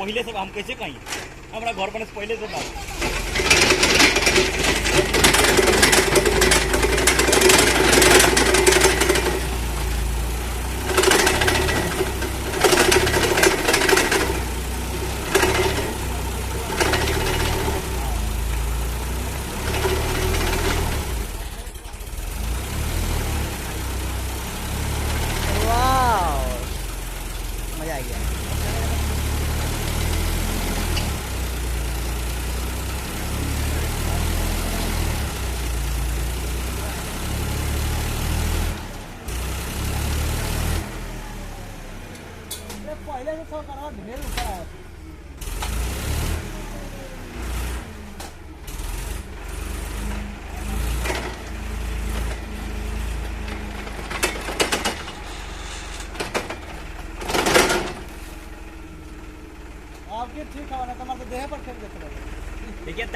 पहले से हम कैसे कहीं हमारा घर बने से पहले से बात मजा आ गया। पहले से सब करवा ढेर ऊपर आया आपके ठीक है ना, तुम्हारे देह पर खेल देते देखिए